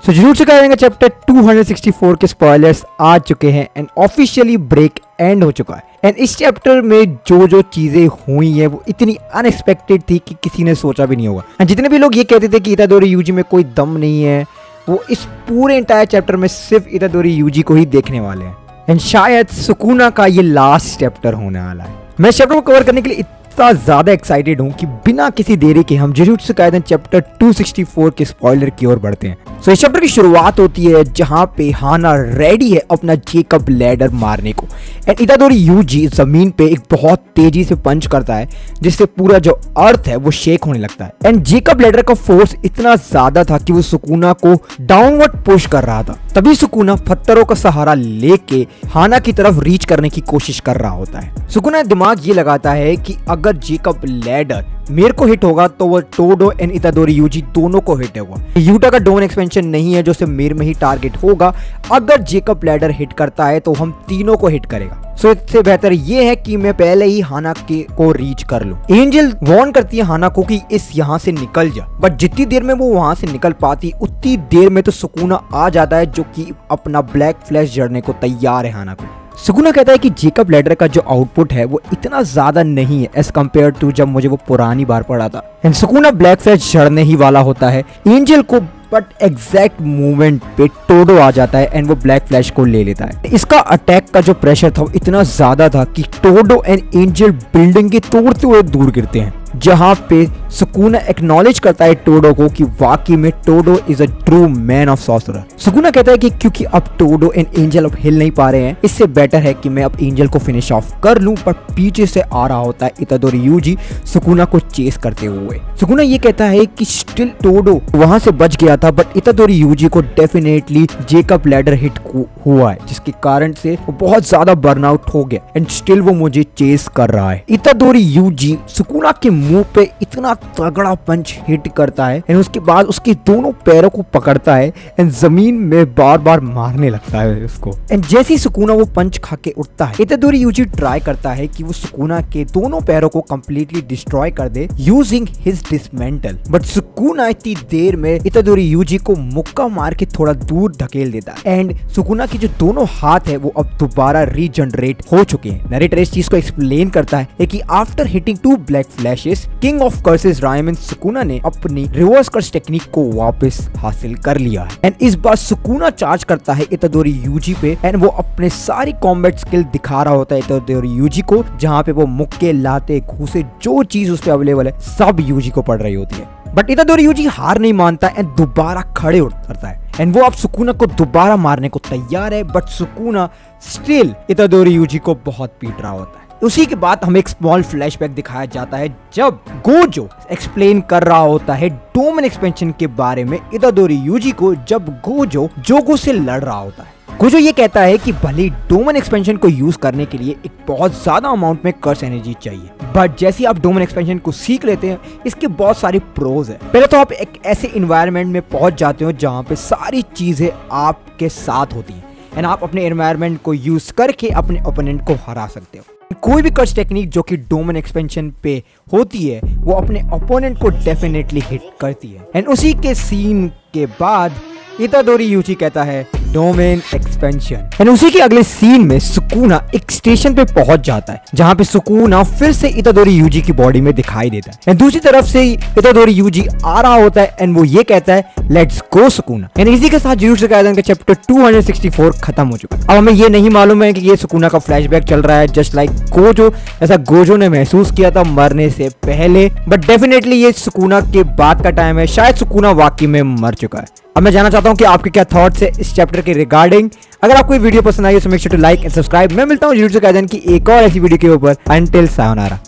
सो jujutsu Kaisen का chapter 264 के spoilers आ चुके हैं एंड ऑफिशियली ब्रेक एंड हो चुका है। एंड इस चैप्टर में जो चीजें हुई है वो इतनी अनएक्सपेक्टेड थी कि किसी ने सोचा भी नहीं होगा। एंड जितने भी लोग ये कहते थे कि इतादोरी यूजी में कोई दम नहीं है, वो इस पूरे एंटायर चैप्टर में सिर्फ इतादोरी यूजी को ही देखने वाले हैं। एंड शायद सुकुना का ये लास्ट चैप्टर होने वाला है। मैं इस चैप्टर को कवर करने के लिए इतना ज्यादा एक्साइटेड हूँ कि बिना किसी देरी के हम जुजुत्सु काइसेन चैप्टर 264 के स्पॉइलर की ओर बढ़ते हैं। सो इस चैप्टर की शुरुआत होती है जहां पे हाना रेडी है अपना जेकब लैडर मारने को। एंड इतादोरी यूजी जमीन पे एक बहुत तेजी से पंच करता है जिससे पूरा जो अर्थ है वो शेक होने लगता है। एंड जेकब लैडर का फोर्स इतना ज्यादा था कि वो सुकुना को डाउनवर्ड पुश कर रहा था। तभी सुकुना पत्थरों का सहारा लेके हाना की तरफ रीच करने की कोशिश कर रहा होता है। सुकुना दिमाग ये लगाता है कि अगर जेकब लैडर मेरे को हिट होगा तो वो टोडो एंड इतादोरी यूजी दोनों को हिट होगा। यूटा का डोमेन एक्सपेंशन नहीं है जो सिर्फ मेरे में ही टारगेट होगा। अगर जेकब लैडर हिट करता है तो हम तीनों को हिट करेगा। सो इससे बेहतर ये है कि मैं पहले ही हाना को रीच कर लूं। एंजल वार्न करती है हाना को कि इस यहाँ से निकल जा, बट जितनी देर में वो वहां से निकल पाती उतनी देर में तो सुकुना आ जाता है जो कि अपना ब्लैक फ्लैश जड़ने को तैयार है हाना को। सुकुना कहता है कि जेकब लैडर का जो आउटपुट है वो इतना ज्यादा नहीं है एज कम्पेयर टू जब मुझे वो पुरानी बार पड़ा था। एंड सुकुना ब्लैक फ्लैश जड़ने ही वाला होता है एंजल को, बट एग्जैक्ट मूवमेंट पे टोडो आ जाता है एंड वो ब्लैक फ्लैश को ले लेता है। इसका अटैक का जो प्रेशर था वो इतना ज्यादा था कि टोडो एंड एंजल बिल्डिंग के तोड़ते हुए दूर गिरते हैं, जहां पे सुकुना एक्नॉलेज करता है टोडो को कि वाकई में Todo is a true man of sorcerer. Sukuna कहता है कि क्योंकि अब टोडो एंड एंजल अब हिल नहीं पा रहे हैं, इससे बेटर है कि मैं अब एंजल को फिनिश ऑफ कर लूं। पर पीछे से आ रहा होता है इतादोरी यूजी सुकुना को चेस करते हुए। सुकुना ये कहता है कि स्टिल टोडो वहां से बच गया था, बट इतादोरी यूजी को डेफिनेटली जेकब लैडर हिट हुआ है, जिसके कारण से वो बहुत ज्यादा बर्नआउट हो गया एंड स्टिल वो मुझे चेस कर रहा है। इतादोरी यूजी सुकुना के मुंह पे इतना तगड़ा पंच हिट करता है एंड उसके बाद उसके दोनों पैरों को पकड़ता है एंड जमीन में बार बार मारने लगता है उसको। एंड जैसे ही सुकुना वो पंच खा के उठता है, इतादोरी यूजी ट्राई करता है कि वो सुकुना के दोनों पैरों को कंप्लीटली डिस्ट्रॉय कर दे using his dismantle, but Sukuna इतनी देर में इतादोरी यूजी को मुक्का मार के थोड़ा दूर धकेल देता है। एंड सुकुना के जो दोनों हाथ है वो अब दोबारा रीजनरेट हो चुके हैं। नरेटर इस चीज को एक्सप्लेन करता है कि after hitting 2 black flashes king of curses Ryomen Sukuna ने अपनी रिवर्स कर्स टेक्निक को वापस हासिल कर लिया है। एंड इस बार सुकुना चार्ज करता है इतादोरी यूजी पे एंड वो अपने सारी कॉम्बैट स्किल दिखा रहा होता है इतादोरी यूजी को, जहां पे वो मुक्के लाते घूसे जो चीज उस पे अवेलेबल है सब यूजी को पड़ रही होती है। बट इतादोरी यूजी हार नहीं मानता एंड दोबारा खड़े उतरता है एंड वो अब सुकुना को दोबारा मारने को तैयार है, but Sukuna still Itadori Yuji को बहुत पीट रहा होता है। उसी के बाद हमें एक स्मॉल फ्लैशबैक दिखाया जाता है जब गोजो एक्सप्लेन कर रहा होता है डोमेन एक्सपेंशन के बारे में इतादोरी यूजी को, जब गोजो जोगो से लड़ रहा होता है। गोजो ये कहता है कि भले डोमेन एक्सपेंशन को यूज करने के लिए एक बहुत ज्यादा अमाउंट में कर्स एनर्जी चाहिए, बट जैसे आप डोमेन एक्सपेंशन को सीख लेते हैं इसके बहुत सारे प्रोज है। पहले तो आप एक ऐसे इन्वायरमेंट में पहुंच जाते हो जहां पे सारी चीजें आपके साथ होती हैं एंड आप अपने एनवायरमेंट को यूज करके अपने ओपोनेंट को हरा सकते हो। कोई भी कर्स टेक्निक जो कि डोमेन एक्सपेंशन पे होती है वो अपने ओपोनेंट को डेफिनेटली हिट करती है। एंड उसी के सीन के बाद इतादोरी यूजी कहता है डोमेन एक्सपेंशन। एंड उसी के अगले सीन में सुकुना एक स्टेशन पे पहुंच जाता है जहां पे सुकुना फिर से इतादोरी यूजी की बॉडी में दिखाई देता है। एंड दूसरी तरफ से इतादोरी यूजी आ रहा होता है एंड वो ये कहता है लेट्स गो सुकुना। एंड इसी के साथ जुजुत्सु काइसेन का चैप्टर 264 खत्म हो चुका है। अब हमें ये नहीं मालूम है कि ये सुकुना का फ्लैशबैक चल रहा है जस्ट लाइक गोजो, ऐसा गोजो ने महसूस किया था मरने से पहले, बट डेफिनेटली ये सुकुना के बाद का टाइम है। शायद सुकुना वाकई में मर चुका है। अब मैं जानना चाहता हूं कि आपके क्या थॉट्स है इस चैप्टर के रिगार्डिंग। अगर आपको ये वीडियो पसंद आई तो make sure to like and subscribe. मैं मिलता हूं जुजुत्सु काइसेन की एक और ऐसी वीडियो के ऊपर। Until sayonara.